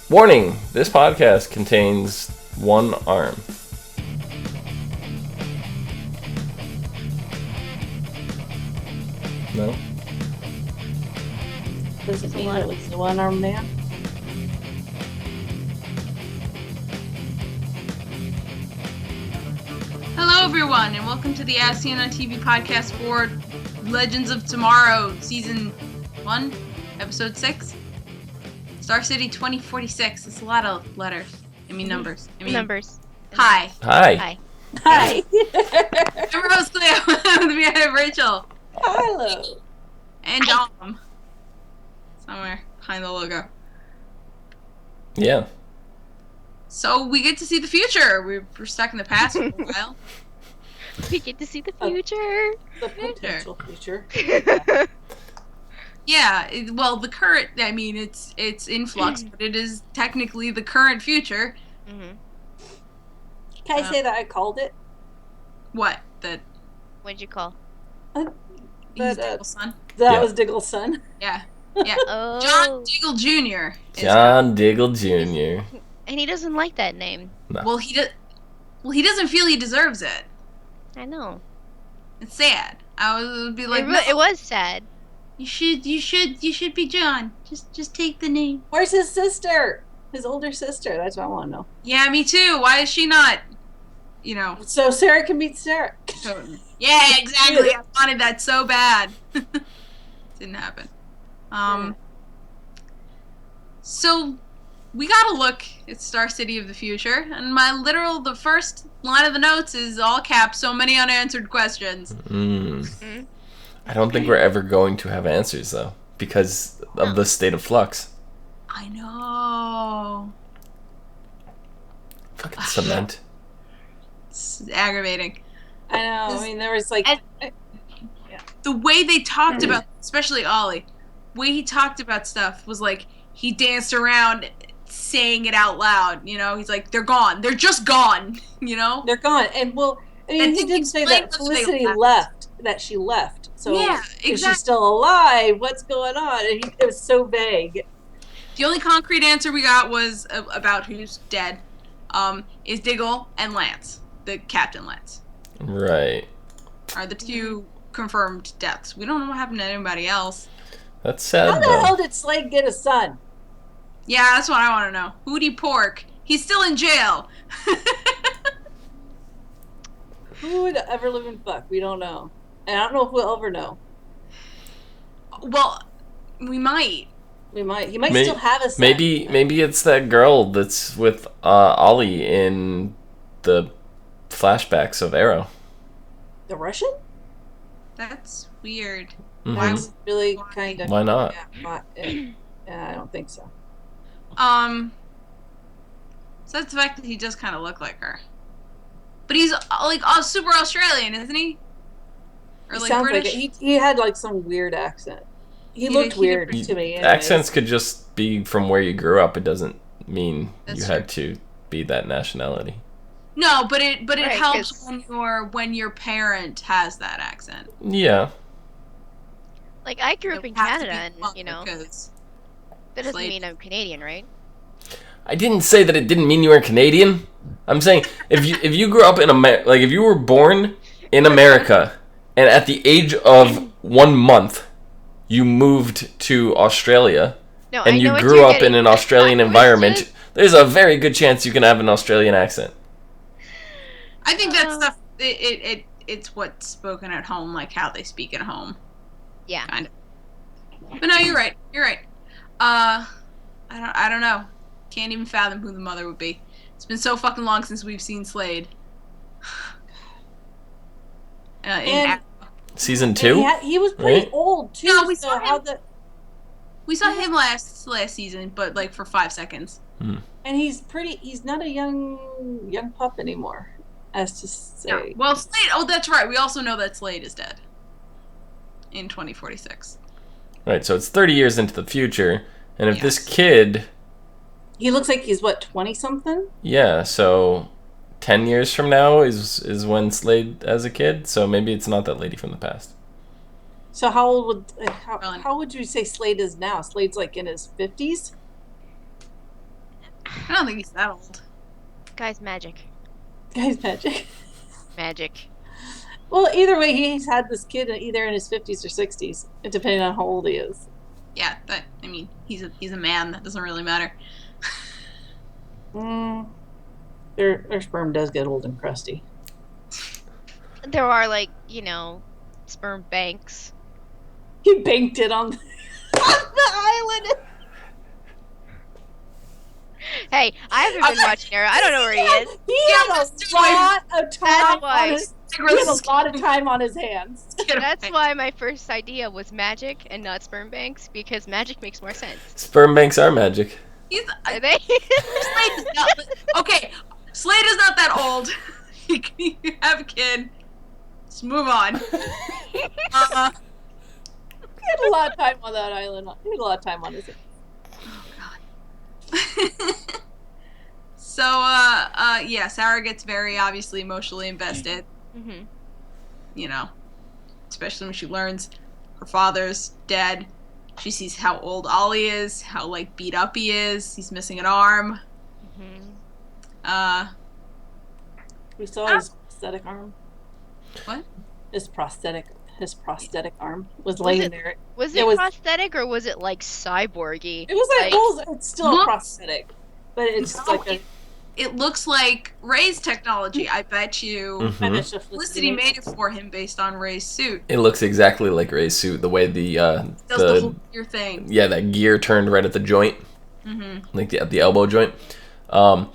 Warning, this podcast contains one arm. No? Does it mean it was the one-armed man? Hello, everyone, and welcome to the ASOTV podcast for Legends of Tomorrow, Season 1, Episode 6. Star City 2046. It's a lot of letters. Numbers. Numbers. Hi. Hi. Hi. I'm Rose Cleo. With me, I have Rachel. Hello. And Dom. Somewhere behind the logo. Yeah. So we get to see the future. We're stuck in the past for a while. We get to see the future. The potential future. Yeah, well, the current, it's in flux, but it is technically the current future. Mm-hmm. Can I say that I called it? What? That What'd you call? he's Diggle's son? That was Diggle's son. Yeah. Yeah. Oh. John Diggle Jr. John Diggle Jr. And he doesn't like that name. No. Well, he doesn't feel he deserves it. I know. It's sad. Would be like, It was sad. You should be John. Just take the name. Where's his sister? His older sister. That's what I want to know. Yeah, me too. Why is she not? So Sarah can meet Sarah. Yeah, exactly. I wanted that so bad. Didn't happen. So we gotta look at Star City of the future, and the first line of the notes is all caps. So many unanswered questions. I don't think we're ever going to have answers, though, because of the state of flux. I know. Fucking cement. It's aggravating. I know. I mean, there was like... The way they talked about, especially Ollie, the way he talked about stuff was like, he danced around saying it out loud, He's like, they're gone. They're just gone, They're gone. And, well, I mean, he did say that Felicity left, that she left. So, yeah, exactly. Is she still alive? What's going on? And it was so vague. The only concrete answer we got was about who's dead. Is Diggle and Lance, the Captain Lance. Right. Are the two confirmed deaths. We don't know what happened to anybody else. That's sad, How the hell did Slade get a son? Yeah, that's what I want to know. Hootie Pork. He's still in jail. Who would ever live in fuck? We don't know. And I don't know if we'll ever know. Well, we might. We might. He might still have a son. Maybe it's that girl that's with Ollie in the flashbacks of Arrow. The Russian? That's weird. Mm-hmm. That's really kind of... Why not? Yeah, I don't think so. So that's the fact that he does kind of look like her. But he's like super Australian, isn't he? Or like sounds British? like it. He had like some weird accent. He looked weird to me. Anyways. Accents could just be from where you grew up. It doesn't mean That's you true. had to be that nationality. No, but it Right, helps when your parent has that accent. Yeah. Like, I grew up in Canada, and, because that doesn't mean I'm Canadian, right? I didn't say that it didn't mean you were Canadian. I'm saying if you grew up in like if you were born in America and at the age of 1 month you moved to Australia and you grew up in an Australian environment, there's a very good chance you can have an Australian accent. I think that stuff it's what's spoken at home, like how they speak at home. Yeah. Kind of. But no, you're right. I don't know. Can't even fathom who the mother would be. It's been so fucking long since we've seen Slade. Season 2? He was pretty old too. No, we saw him. We saw him last season, but like for 5 seconds. Hmm. And he's not a young pup anymore, as to say. No. Well, Slade. Oh, that's right. We also know that Slade is dead in 2046. Right, so it's 30 years into the future, and if this kid... He looks like he's, 20-something? Yeah, so 10 years from now is when Slade as a kid, so maybe it's not that lady from the past. So how old how would you say Slade is now? Slade's like in his 50s? I don't think he's that old. Guy's magic. Guy's magic. Magic. Well, either way, he's had this kid either in his 50s or 60s, depending on how old he is. Yeah, he's a man. That doesn't really matter. Their sperm does get old and crusty. There are, like, sperm banks. He banked it on the island. Hey, I haven't been watching Arrow. I don't know where he is. He had a lot of time why. on his. He had a lot of time on his hands. That's why my first idea was magic and not sperm banks, because magic makes more sense. Sperm banks are magic. Are they? Okay, Slade is not that old. You can have a kid. Let's move on. He had a lot of time on that island. He had a lot of time on his hands. So, yeah, Sarah gets very obviously emotionally invested. Mm-hmm. Especially when she learns her father's dead. She sees how old Ollie is, how, like, beat up he is. He's missing an arm. Mm-hmm. We saw his prosthetic arm. What? His prosthetic arm was laying there. Was it prosthetic or was it, like, cyborgy? It was like, it's still a prosthetic, but it's It looks like Ray's technology. I bet you Felicity made it for him based on Ray's suit. It looks exactly like Ray's suit. The way the whole gear thing. Yeah, that gear turned right at the joint, like at the elbow joint. Yeah.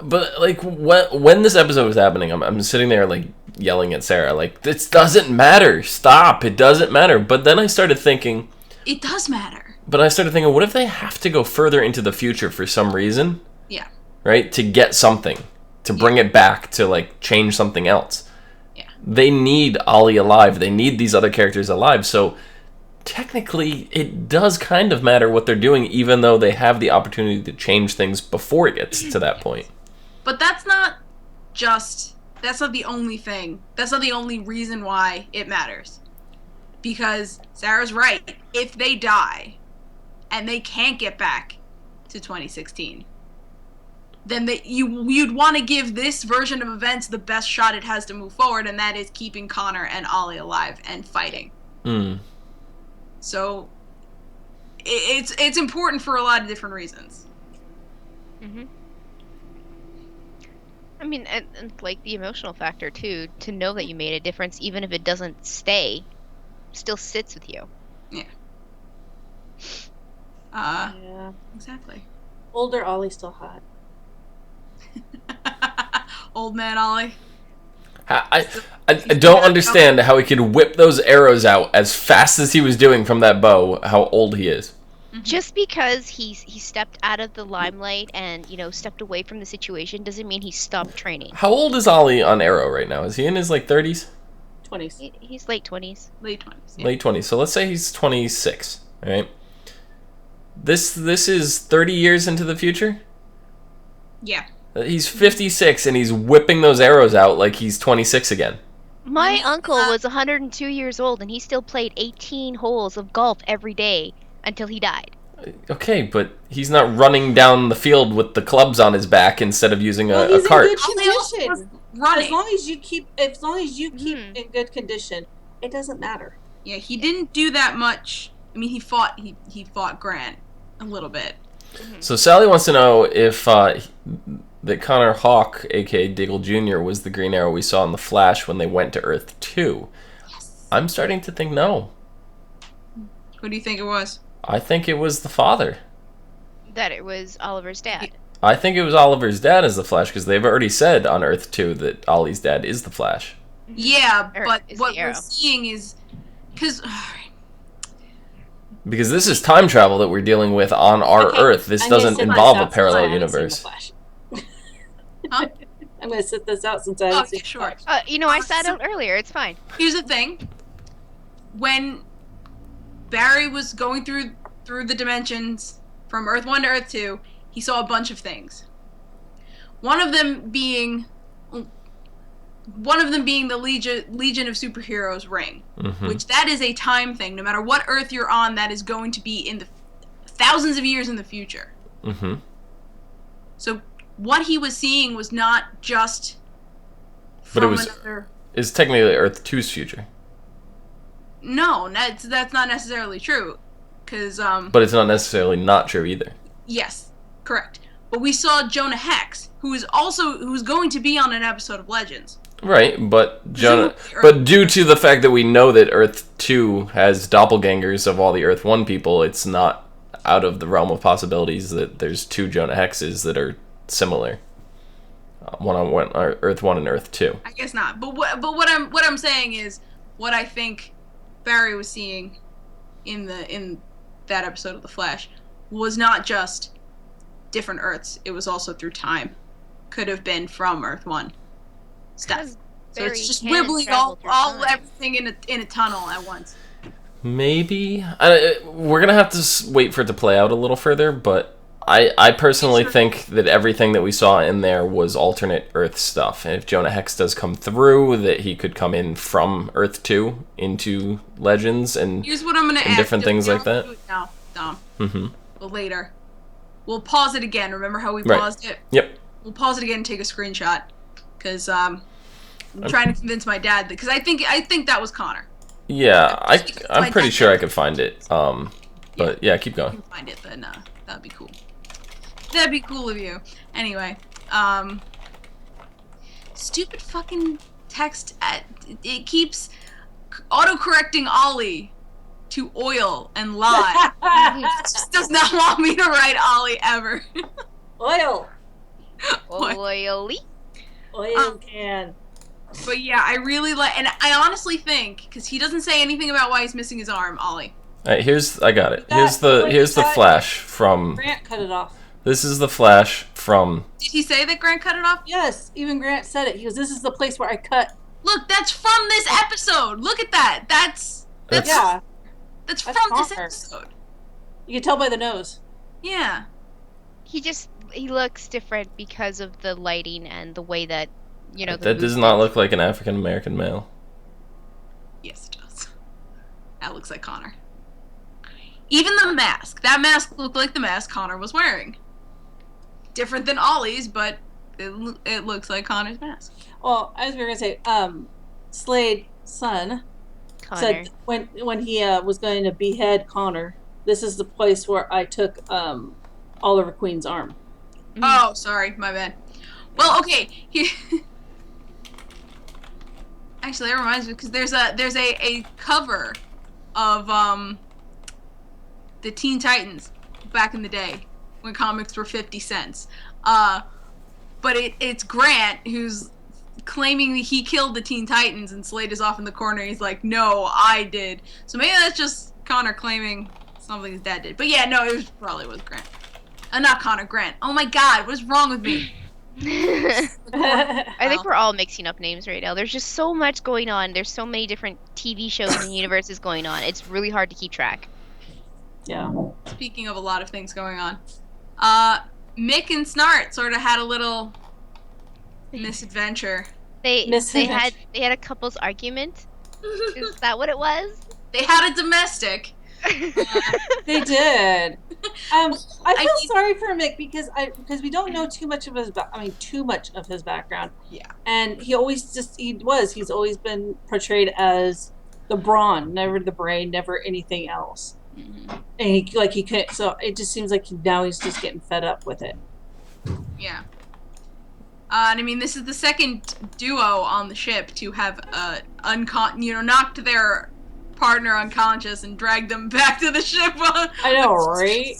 But like when this episode was happening, I'm sitting there like yelling at Sarah, like, this doesn't matter. Stop. It doesn't matter. But then I started thinking, it does matter. But I started thinking, what if they have to go further into the future for some reason? Yeah. Right? To get something. To bring it back. To, like, change something else. Yeah. They need Ollie alive. They need these other characters alive. So, technically, it does kind of matter what they're doing, even though they have the opportunity to change things before it gets to that point. But that's not the only thing. That's not the only reason why it matters. Because Sarah's right. If they die, and they can't get back to 2016, then you'd want to give this version of events the best shot it has to move forward, and that is keeping Connor and Ollie alive and fighting. So it's important for a lot of different reasons. Mm-hmm. I mean, and like the emotional factor too, to know that you made a difference, even if it doesn't still sits with you. Yeah. Yeah. Exactly. Older Ollie's still hot. Old man Ollie. I don't understand how he could whip those arrows out as fast as he was doing from that bow, how old he is. Just because he stepped out of the limelight and, stepped away from the situation doesn't mean he stopped training. How old is Ollie on Arrow right now? Is he in his, like, 30s? 20s. He's late 20s. Late 20s. Yeah. Late 20s. So let's say he's 26, right? This is 30 years into the future? Yeah. He's 56 and he's whipping those arrows out like he's 26 again. My uncle was 102 years old and he still played 18 holes of golf every day until he died. Okay, but he's not running down the field with the clubs on his back instead of using a cart. In good condition. Running. As long as you keep in good condition, it doesn't matter. Yeah, he didn't do that much. I mean, he fought Grant a little bit. So Sally wants to know if that Connor Hawke, aka Diggle Jr., was the Green Arrow we saw in The Flash when they went to Earth 2. Yes. I'm starting to think no. Who do you think it was? I think it was the father. That it was Oliver's dad. I think it was Oliver's dad as the Flash, because they've already said on Earth 2 that Ollie's dad is the Flash. Yeah, Or but is what the we're Arrow. seeing is... Because this is time travel that we're dealing with on our Okay, Earth. This I'm gonna doesn't sit involve this a out parallel since I haven't seen universe. The Flash. Huh? I'm going to sit this out since I haven't seen sure. The Flash. I sat out earlier. It's fine. Here's the thing. When Barry was going through the dimensions from Earth 1 to Earth 2, he saw a bunch of things. One of them being the Legion of Superheroes ring, which that is a time thing. No matter what Earth you're on, that is going to be in the thousands of years in the future. So what he was seeing was not just But from another. It's technically Earth 2's future. No, that's not necessarily true, because But it's not necessarily not true either. yes, correct. But we saw Jonah Hex, who's going to be on an episode of Legends. Right, but due to the fact that we know that Earth 2 has doppelgangers of all the Earth 1 people, it's not out of the realm of possibilities that there's 2 Jonah Hexes that are similar. One on one, Earth 1 and Earth 2. I guess not. But what I'm saying is what I think Barry was seeing in that episode of The Flash was not just different Earths. It was also through time. Could have been from Earth 1 stuff. So it's just wibbling all everything in a tunnel at once. Maybe. We're gonna have to wait for it to play out a little further, but I personally think that everything that we saw in there was alternate Earth stuff. And if Jonah Hex does come through, that he could come in from Earth 2 into Legends and here's what I'm gonna ask. Different things like that. Now, Dom. Mm-hmm. But later. We'll pause it again. Remember how we paused it? Yep. We'll pause it again and take a screenshot. Because I'm trying to convince my dad. Because I think that was Connor. Yeah, I'm pretty sure I could find it. But yeah, keep going. You can find it, then that'd be cool. That'd be cool of you. Anyway, stupid fucking text. It keeps auto-correcting Ollie to oil and lie. It just does not want me to write Ollie ever. Oil. Oily. Oil can. But yeah, I really like, and I honestly think, because he doesn't say anything about why he's missing his arm, Ollie. Alright, I got it. Here's the flash from. Grant cut it off. This is the flash from. Did he say that Grant cut it off? Yes, even Grant said it. He goes, "This is the place where I cut." Look, that's from this episode. Look at that. That's yeah. That's That's from this Connor. episode. You can tell by the nose. Yeah. He looks different because of the lighting and the way that, the That does not look like an African American male. Yes, it does. That looks like Connor. Even the mask. That mask looked like the mask Connor was wearing. Different than Ollie's, but it looks like Connor's mask. Well, as we were gonna say, Slade's son Connor. said when he was going to behead Connor, this is the place where I took Oliver Queen's arm. Oh, sorry, my bad. Well, okay. Actually, that reminds me, because there's a cover of the Teen Titans back in the day when comics were 50 cents. But it's Grant who's claiming that he killed the Teen Titans, and Slade is off in the corner. He's like, "No, I did." So maybe that's just Connor claiming something his dad did. But yeah, no, it probably was Grant. Not Connor, Grant. Oh my God, what is wrong with me? I think we're all mixing up names right now. There's just so much going on. There's so many different TV shows and universes going on. It's really hard to keep track. Yeah. Speaking of a lot of things going on, Mick and Snart sort of had a little misadventure. They had a couple's argument. Is that what it was? They had a domestic. They did. I feel sorry for Mick because we don't know too much of his background. Yeah. And he's always been portrayed as the brawn, never the brain, never anything else. Mm-hmm. And he couldn't. So it just seems like now he's just getting fed up with it. Yeah. And I mean, this is the second duo on the ship to have knocked their partner unconscious and dragged them back to the ship. I know, right?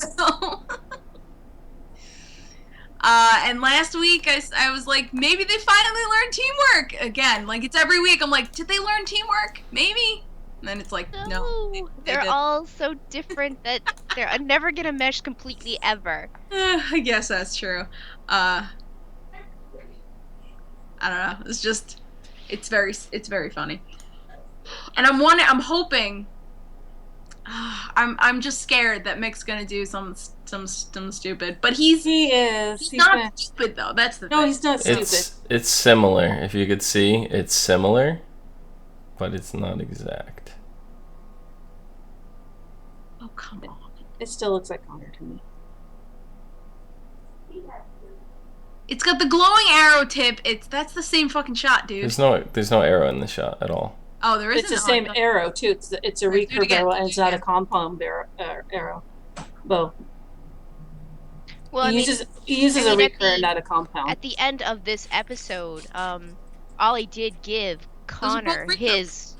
And last week I was like, maybe they finally learned teamwork again. Like, it's every week. I'm like, did they learn teamwork? Maybe. And then it's like, no. They're all so different that they're never gonna mesh completely ever. I guess that's true. I don't know. It's just, it's very funny. And I'm hoping. I'm just scared that Mick's gonna do some stupid. But he is. He's not stupid though. That's the thing. No, he's not stupid. It's similar. If you could see, it's similar, but it's not exact. Oh, come on. It still looks like Connor to me. It's got the glowing arrow tip. That's the same fucking shot, dude. There's no arrow in the shot at all. Oh, there isn't. It's the same arrow too. It's a recurve arrow, and it's not a compound arrow. Bow. Well, He uses a recurve, not a compound. At the end of this episode, Ollie did give Connor his.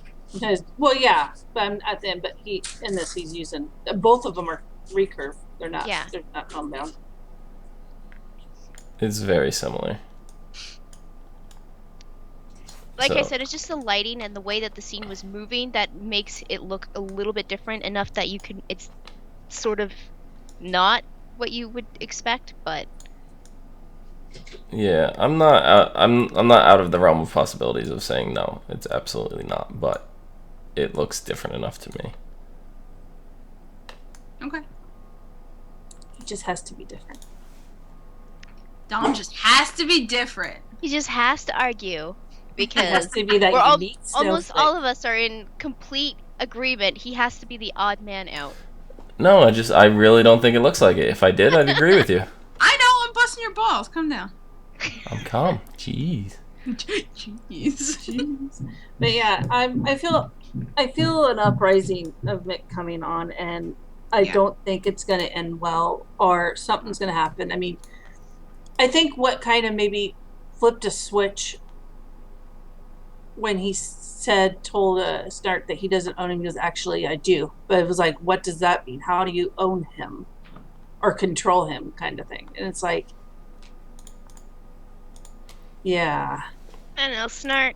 Well, yeah, but at the end, but he's using both of them are recurve. They're not. Yeah. They're not compound. It's very similar. Like I said, it's just the lighting and the way that the scene was moving that makes it look a little bit different enough that it's sort of not what you would expect, but yeah, I'm not out of the realm of possibilities of saying no. It's absolutely not, but it looks different enough to me. Okay. It just has to be different. Dom just has to be different. He just has to argue because it has to be that almost all of us are in complete agreement. He has to be the odd man out. No, I really don't think it looks like it. If I did, I'd agree with you. I know, I'm busting your balls. Calm down. I'm calm. Jeez. Jeez. But yeah, I feel an uprising of Mick coming on, and I don't think it's going to end well, or something's going to happen. I mean, I think what kind of maybe flipped a switch when he told S.T.A.R that he doesn't own him, he goes, actually, I do. But it was like, what does that mean? How do you own him or control him, kind of thing? And it's like, yeah. I don't know, S.T.A.R,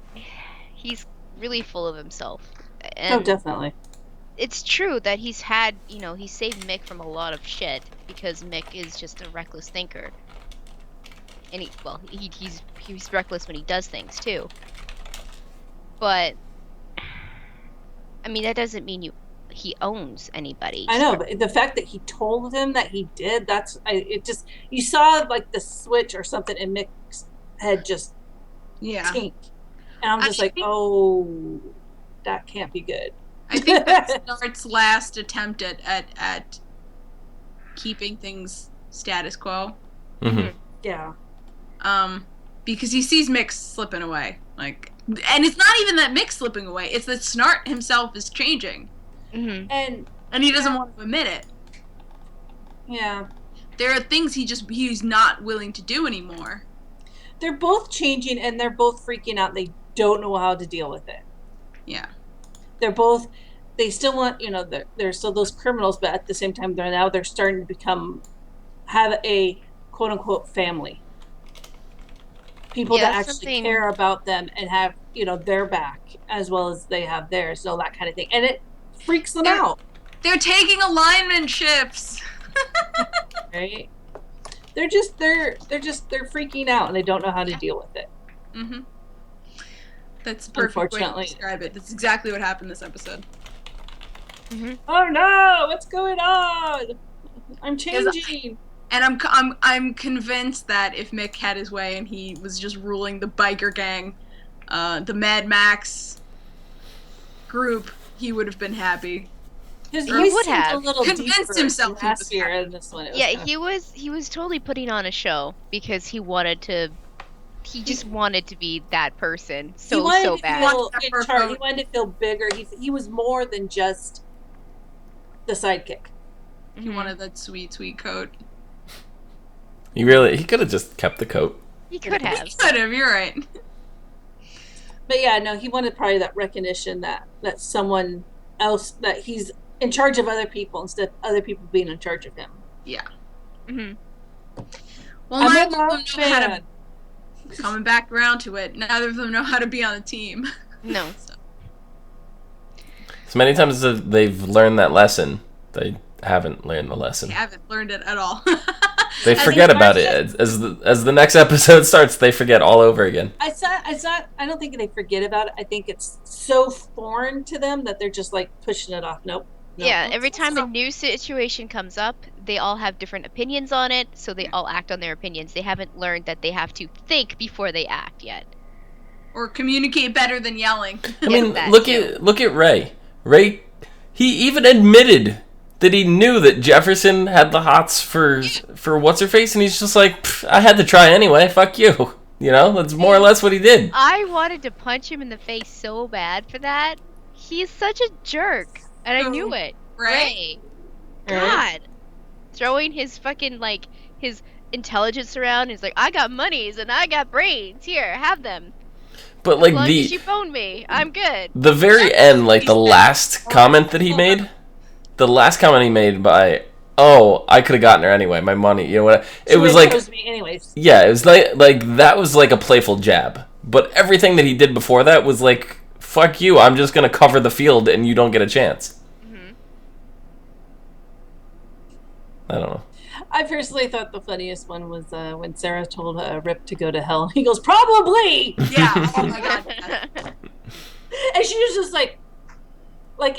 he's really full of himself. And definitely. It's true that he's had, he saved Mick from a lot of shit because Mick is just a reckless thinker. And he's reckless when he does things too. But I mean, that doesn't mean he owns anybody. I know, but the fact that he told him that he did, you saw like the switch or something in Mick's head just tink. And I'm just oh, that can't be good. I think that's S.T.A.R's last attempt at keeping things status quo. Mm-hmm. Yeah. Because he sees Mick slipping away, and it's not even that Mick's slipping away; it's that S.T.A.R himself is changing, and he doesn't want to admit it. Yeah, there are things he's not willing to do anymore. They're both changing, and they're both freaking out. They don't know how to deal with it. Yeah, they still want, they're still those criminals, but at the same time, they're starting to have a quote unquote family. People that actually care about them and have, their back as well as they have theirs, so that kind of thing. And it freaks them out. They're taking alignment shifts. Right? They're freaking out and they don't know how to deal with it. Mm-hmm. That's the perfect way to describe it. That's exactly what happened this episode. Mm-hmm. Oh no! What's going on? I'm changing. And I'm convinced that if Mick had his way and he was just ruling the biker gang, the Mad Max group, he would have been happy. He would have a little convinced himself last year in this one. He was totally putting on a show because he just wanted to be that person so bad. He wanted to feel bigger. He was more than just the sidekick. He wanted that sweet coat. He could have just kept the coat. He could have. You're right. But yeah, no, he wanted probably that recognition that someone else, that he's in charge of other people instead of other people being in charge of him. Yeah. Mm-hmm. Well, neither of them know how to. Coming back around to it, neither of them know how to be on a team. No. So many times they've learned that lesson, they haven't learned the lesson. They haven't learned it at all. They forget about it as the next episode starts. They forget all over again. I don't think they forget about it. I think it's so foreign to them that they're just pushing it off. Nope. Yeah, every time a new situation comes up, they all have different opinions on it, so they all act on their opinions. They haven't learned that they have to think before they act yet. Or communicate better than yelling. I mean, look at Ray. Ray, he even admitted that he knew that Jefferson had the hots for what's her face, and he's just like, I had to try anyway. Fuck you. You know, that's more or less what he did. I wanted to punch him in the face so bad for that. He's such a jerk, and I knew it. Ray. God, throwing his fucking like his intelligence around. He's like, I got monies and I got brains. Here, have them. But like as long as you phone me, I'm good. The very end, like the last comment that he made, by, oh, I could have gotten her anyway. My money, you know what? It was like, me anyways. yeah, it was like that was like a playful jab. But everything that he did before that was like, fuck you. I'm just gonna cover the field and you don't get a chance. I don't know. I personally thought the funniest one was when Sarah told Rip to go to hell. He goes, probably! Yeah, oh my god. Yeah. And she was just like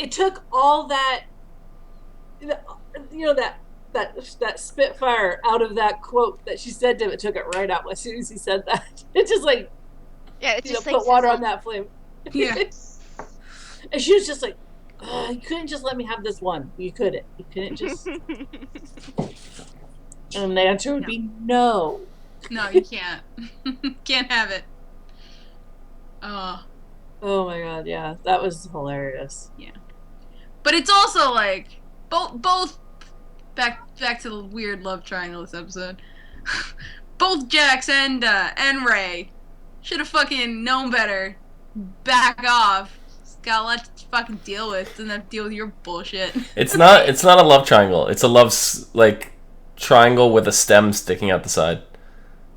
it took all that, you know, that spitfire out of that quote that she said to him. It took it right out as soon as he said that. It just like, yeah, it's you know, just like put water on that flame. Yeah. And she was just like, you couldn't just let me have this one. You couldn't just. And the answer would be no. No, you can't. Can't have it. Oh my god, yeah, that was hilarious. Yeah. But it's also like both back to the weird love triangle this episode. Both Jax and Ray should have fucking known better. Back off. Just got a lot to fucking deal with. Doesn't have to deal with your bullshit. It's not a love triangle. It's a love like triangle with a stem sticking out the side.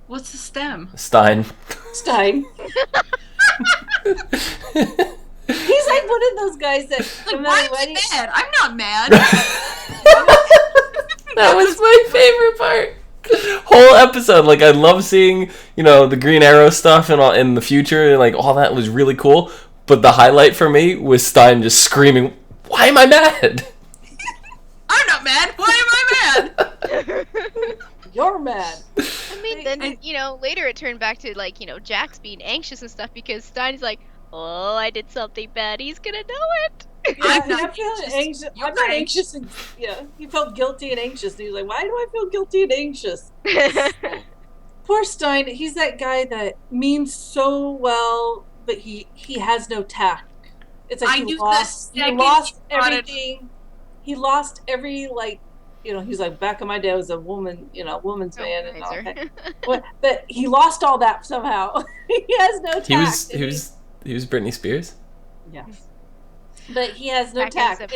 What's the stem? Stein. He's like one of those guys that Like, why are you mad? I'm not mad. That was my favorite part. Whole episode, like I love seeing, you know, the Green Arrow stuff and all in the future, and like all that was really cool. But the highlight for me was Stein just screaming, "Why am I mad?" I'm not mad. Why am I mad? You're mad. I mean, then, you know, later it turned back to, like, you know, Jax being anxious and stuff because Stein's like, oh, I did something bad. He's gonna know it. Yeah, I'm not I'm feeling anxious. You're I'm not right. anxious. And, yeah, he felt guilty and anxious. And he was like, why do I feel guilty and anxious? Poor Stein. He's that guy that means so well, but he has no tact. It's like he lost everything. He lost every, like, you know, he's like, back in my day I was a woman, you know, woman's man and all that. But he lost all that somehow. He has no tact. He was Britney Spears. Yeah. But he has no tact, and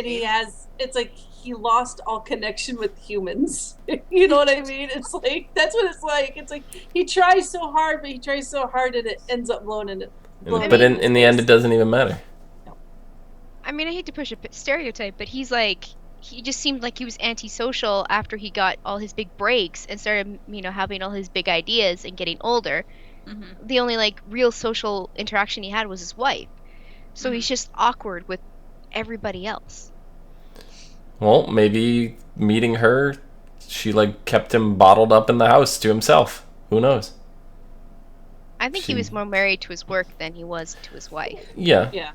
it's like he lost all connection with humans. You know what I mean? It's like, that's what it's like. It's like he tries so hard, and it ends up blowing in it. But in the end, it doesn't even matter. No. I mean, I hate to push a stereotype, but he just seemed like he was antisocial after he got all his big breaks and started, you know, having all his big ideas and getting older. Mm-hmm. The only, like, real social interaction he had was his wife. So he's just awkward with everybody else. Well, maybe meeting her, she, like, kept him bottled up in the house to himself. Who knows? I think he was more married to his work than he was to his wife. Yeah. Yeah.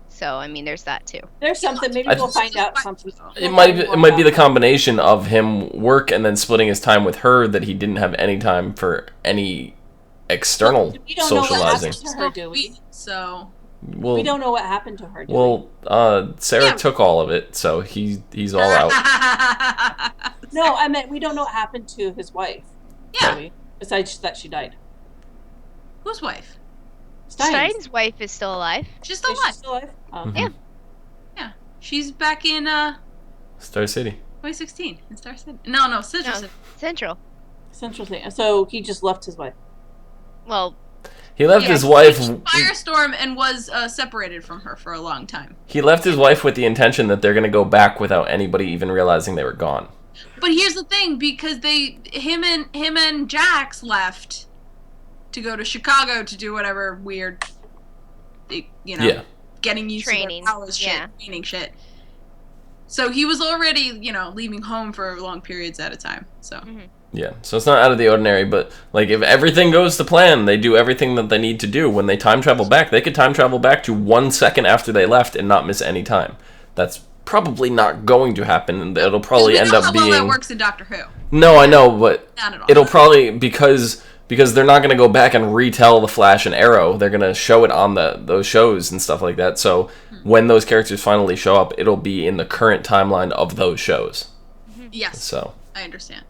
So, I mean, there's that, too. There's something. Maybe we'll find out something. It might be the combination of him work and then splitting his time with her that he didn't have any time for any external socializing. We don't know what happened to her. Sarah took all of it, so he's all out. No, I meant we don't know what happened to his wife. Yeah. Besides that, she died. Whose wife? Stein's wife is still alive. She's still alive. She's still alive? Oh. Mm-hmm. Yeah. Yeah. She's back in Star City. 2016 in Star City. No, Central City. Central City. So he just left his wife. Well, he left his wife. Firestorm and was separated from her for a long time. He left his wife with the intention that they're going to go back without anybody even realizing they were gone. But here's the thing, because him and Jax left to go to Chicago to do whatever weird, you know, getting used training. To their powers shit, training shit. So he was already, you know, leaving home for long periods at a time. So. Mm-hmm. Yeah, so it's not out of the ordinary, but, like, if everything goes to plan, they do everything that they need to do. When they time travel back, they could time travel back to 1 second after they left and not miss any time. That's probably not going to happen. And it'll probably end up being. Well, that works in Doctor Who. No, I know, but Not at all. it'll probably because they're not going to go back and retell the Flash and Arrow. They're going to show it on those shows and stuff like that. So when those characters finally show up, it'll be in the current timeline of those shows. Yes. So I understand.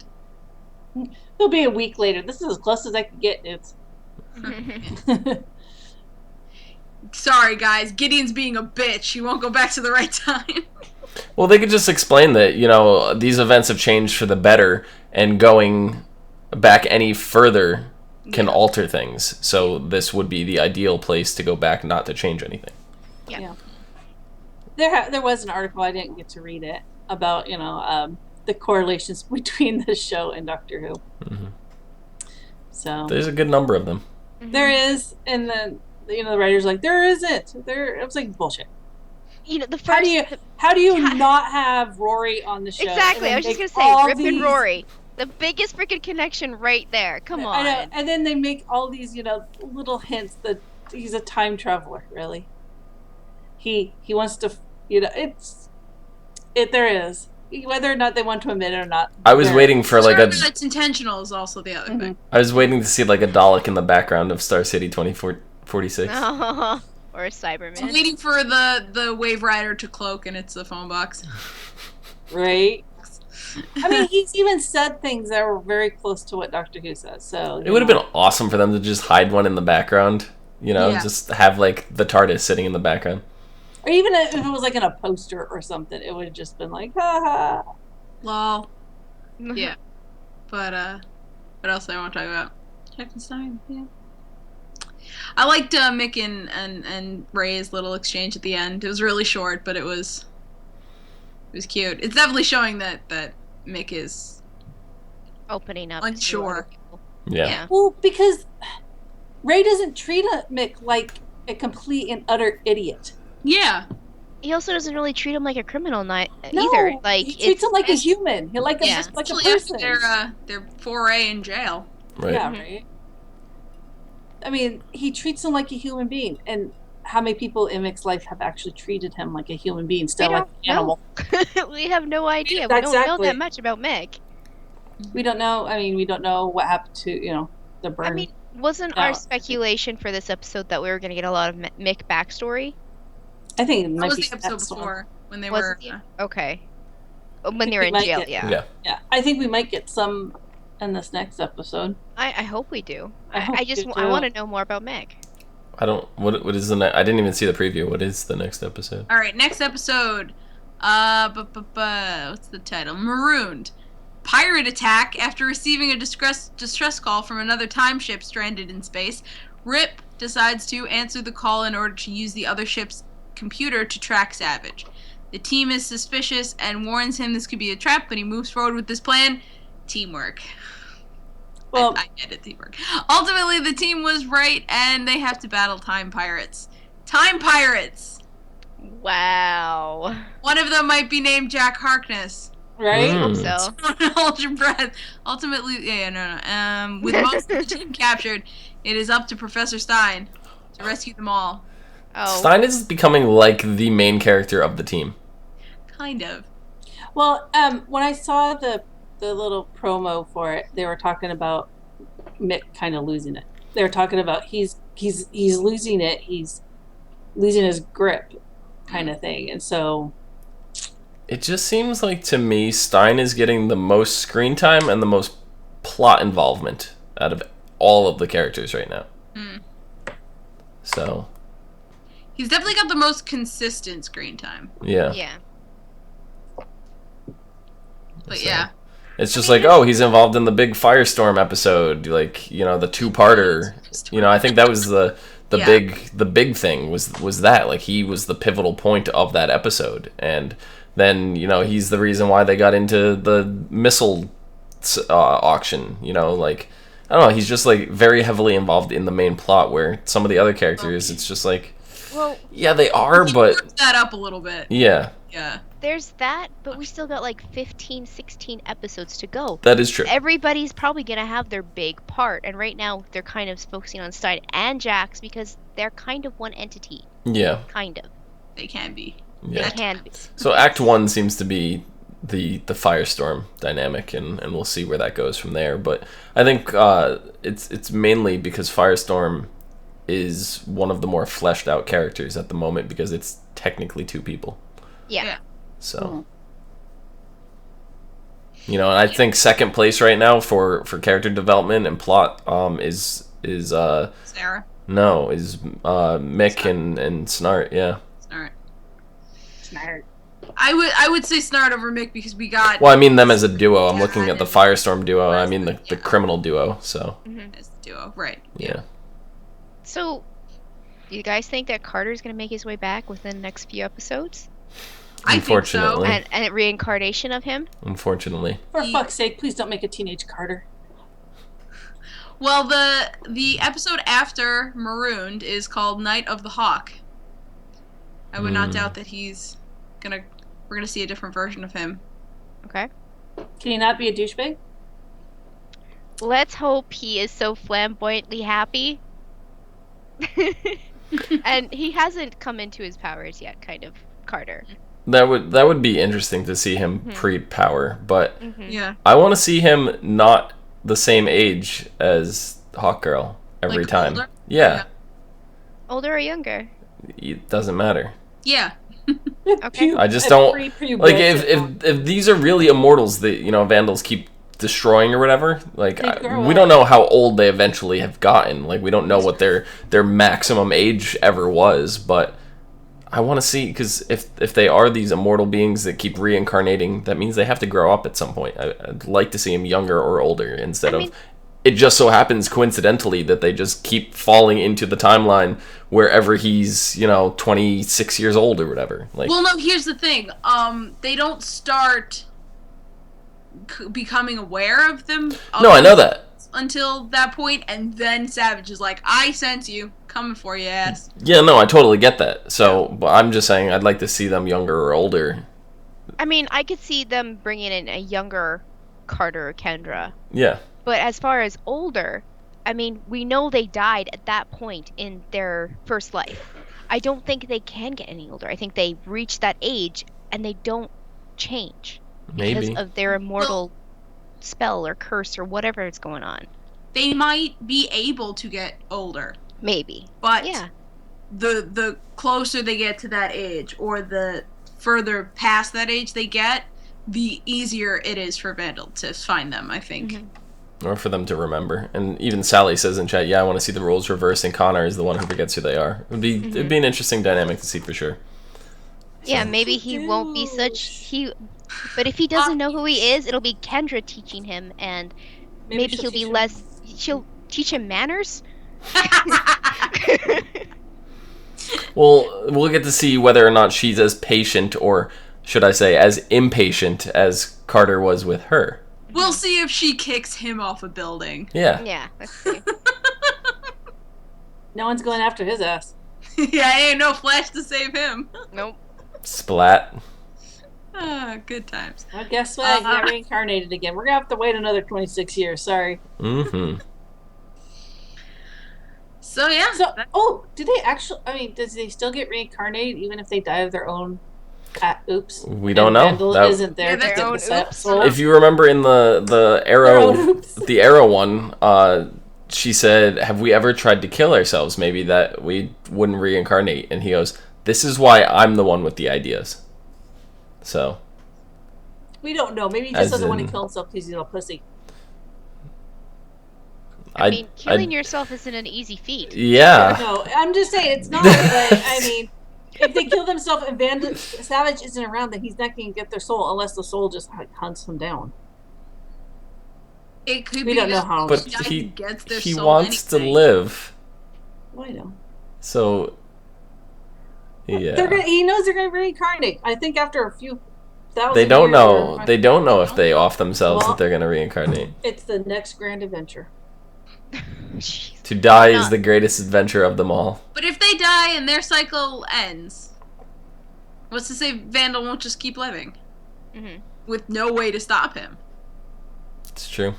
It'll be a week later. This is as close as I can get. It's. Sorry, guys. Gideon's being a bitch. He won't go back to the right time. well, they could just explain that these events have changed for the better, and going back any further can alter things. So this would be the ideal place to go back, not to change anything. Yeah. There was an article, I didn't get to read it, about the correlations between the show and Doctor Who. Mm-hmm. So there's a good number of them. There is, and then the writer's like, there isn't. I was like, bullshit. The first. How do you not have Rory on the show? Exactly. I was just gonna say, Rip and Rory, the biggest freaking connection right there. Come on. I know. And then they make all these little hints that he's a time traveler. Really, he wants to. There is. Whether or not they want to admit it or not. I was waiting for like it's intentional is also the other thing. I was waiting to see like a Dalek in the background of Star City 2046. Or a Cyberman. I'm waiting for the Wave Rider to cloak and it's the phone box. Right. I mean, he's even said things that were very close to what Doctor Who says. So it would have been awesome for them to just hide one in the background. Just have like the TARDIS sitting in the background. Or even if it was like in a poster or something, it would have just been like, ha ha. Lol. Yeah. But, what else do I want to talk about? Frankenstein, yeah. I liked Mick and Ray's little exchange at the end. It was really short, but it was cute. It's definitely showing that Mick is opening up. Unsure. Yeah. Well, because Ray doesn't treat Mick like a complete and utter idiot. Yeah. He also doesn't really treat him like a criminal either. Like he treats him like a human. He like him just like a person. Their foray in jail. Right. Yeah, right. I mean, he treats him like a human being, and how many people in Mick's life have actually treated him like a human being instead of like an animal? We have no idea. Yeah, we don't know that much about Mick. We don't know. I mean, we don't know what happened to the burn. I mean, wasn't our speculation for this episode that we were going to get a lot of Mick backstory? I think it might was be the episode before when they were okay. When they were in jail, yeah. I think we might get some in this next episode. I hope we do. I want to know more about Mick. I don't. What is the next? I didn't even see the preview. What is the next episode? All right, next episode. What's the title? Marooned. Pirate attack after receiving a distress call from another time ship stranded in space. Rip decides to answer the call in order to use the other ship's computer to track Savage. The team is suspicious and warns him this could be a trap, but he moves forward with this plan. Teamwork. Well, I get it, teamwork. Ultimately, the team was right, and they have to battle time pirates. Time pirates! Wow. One of them might be named Jack Harkness. Right? So. Hold your breath. Ultimately, with most of the team captured, it is up to Professor Stein to rescue them all. Oh. Stein is becoming like the main character of the team. Kind of. Well, when I saw the little promo for it, they were talking about Mick kind of losing it. They were talking about he's losing it. He's losing his grip, kind of thing. And so it just seems like to me Stein is getting the most screen time and the most plot involvement out of all of the characters right now. So he's definitely got the most consistent screen time. Yeah. Yeah. But so. Yeah. It's just he's involved in the big Firestorm episode, the two-parter. I think that was the big thing was that he was the pivotal point of that episode, and then he's the reason why they got into the missile auction. I don't know, he's just very heavily involved in the main plot, where some of the other characters, it's just yeah, they are, but work that up a little bit. Yeah. There's that, but we still got 15, 16 episodes to go. That is true. Everybody's probably going to have their big part, and right now they're kind of focusing on Stein and Jax because they're kind of one entity. Yeah. Kind of. They can be. Yeah. It can be. So Act 1 seems to be the Firestorm dynamic, and we'll see where that goes from there. But I think it's mainly because Firestorm is one of the more fleshed out characters at the moment because it's technically 2 people. Yeah. So, you know, and I think second place right now for character development and plot is Sarah. No, is Mick and Snart. Yeah. Snart. I would say Snart over Mick because we got. Well, I mean them as a duo. I'm looking at the Firestorm duo. I mean the criminal duo. So. As the duo, right? Yeah. So, do you guys think that Carter's gonna make his way back within the next few episodes? Unfortunately. I think And a reincarnation of him? Unfortunately. For fuck's sake, please don't make a teenage Carter. Well, the episode after Marooned is called Night of the Hawk. I would not doubt that we're gonna see a different version of him. Okay. Can he not be a douchebag? Let's hope he is so flamboyantly happy. And he hasn't come into his powers yet, kind of, Carter. That would be interesting to see him pre-power, but Yeah. I want to see him not the same age as Hawkgirl every Like time. older? Yeah. Older or younger? It doesn't matter. Yeah. Okay. I just don't Pre-pubertal. like if these are really immortals that Vandals keep destroying or whatever. Like They grow we up. don't know how old they eventually have gotten. Like we don't know what their maximum age ever was. But I want to see because if they are these immortal beings that keep reincarnating, that means they have to grow up at some point. I'd like to see them younger or older instead of. It just so happens coincidentally that they just keep falling into the timeline wherever he's 26 years old or whatever. Like, Well, no. Here's the thing. They don't start becoming aware of them. no, I know that. Until that point, and then Savage is like, "I sense you coming for you, ass." Yeah, no, I totally get that. So, but I'm just saying I'd like to see them younger or older. I mean, I could see them bringing in a younger Carter or Kendra. Yeah. But as far as older, I mean, we know they died at that point in their first life. I don't think they can get any older. I think they reach that age and they don't change Maybe. because of their immortal spell or curse or whatever is going on. They might be able to get older, Maybe. but Yeah. the closer they get to that age, or the further past that age they get, the easier it is for Vandal to find them, I think. Or for them to remember. And even Sally says in chat, yeah, I want to see the roles reversed and Connor is the one who forgets who they are. It'd be an interesting dynamic to see for sure. Yeah, maybe he won't be but if he doesn't know who he is, it'll be Kendra teaching him, and maybe she'll he'll be teach him. she'll teach him manners? Well, we'll get to see whether or not she's as patient, or should I say, as impatient as Carter was with her. We'll see if she kicks him off a building. Yeah. Yeah, let's see. No one's going after his ass. Yeah, ain't no Flash to save him. Nope. Splat. Good times. Well, guess what? He got reincarnated again. We're gonna have to wait another 26 years. Sorry. Mm-hmm. So yeah. So, do they actually? I mean, does they still get reincarnated even if they die of their own? Oops. We don't And know. Vandal That- isn't there Yeah, to their get own the set oops. soul. If you remember in the Arrow one, she said, "Have we ever tried to kill ourselves? Maybe that we wouldn't reincarnate." And he goes, "This is why I'm the one with the ideas." So We don't know. Maybe he As just doesn't want in- to kill himself because he's a pussy. I mean, killing yourself isn't an easy feat. Yeah. No, I'm just saying it's not. But I mean, if they kill themselves and Savage isn't around, then he's not going to get their soul unless the soul just hunts him down. It could We be don't know that how. But he gets their he soul wants to anyway. live. Well, I know. So yeah. He knows they're going to reincarnate. I think after a few thousand They don't years know. or- They don't know if they off themselves Well- that they're going to reincarnate. It's the next grand adventure. Jeez. To die is not- the greatest adventure of them all. But if they die and their cycle ends, what's to say Vandal won't just keep living Mhm. with no way to stop him? It's true.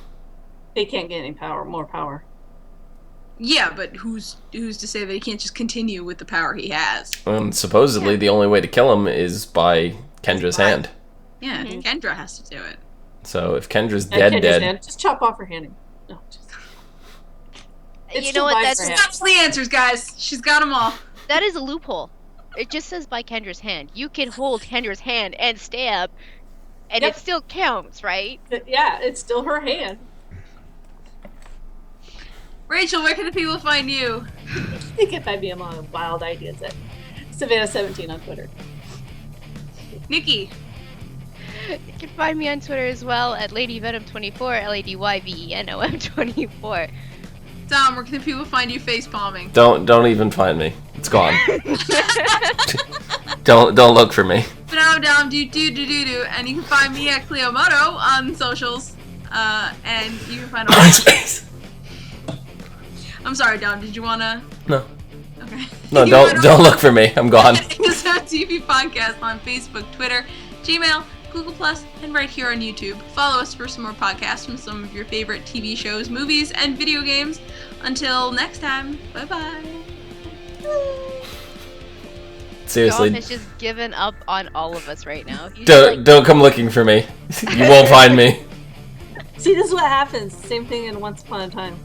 They can't get any more power. Yeah, but who's to say that he can't just continue with the power he has? Supposedly, the only way to kill him is by Kendra's hand. Yeah, Kendra has to do it. So if Kendra's Kendra's dead, hand, just chop off her hand. No, You know what? That's the answers, guys. She's got them all. That is a loophole. It just says by Kendra's hand. You can hold Kendra's hand and stab, and it still counts, right? Yeah, it's still her hand. Rachel, where can the people find you? You can find me among wild ideas at Savannah17 on Twitter. Nikki. You can find me on Twitter as well at LadyVenom24, LadyVenom24. Dom, where can the people find you face palming? don't even find me. It's gone. don't look for me. Dom, do, and you can find me at Cleomoto on socials. And you can find MySpace. I'm sorry, Dom, did you wanna? No. Okay. No, don't look for me. I'm gone. ASOTV podcast on Facebook, Twitter, Gmail, Google+, and right here on YouTube. Follow us for some more podcasts from some of your favorite TV shows, movies, and video games. Until next time, bye-bye. Seriously. Dom has just given up on all of us right now. Don't come looking for me. You won't find me. See, this is what happens. Same thing in Once Upon a Time.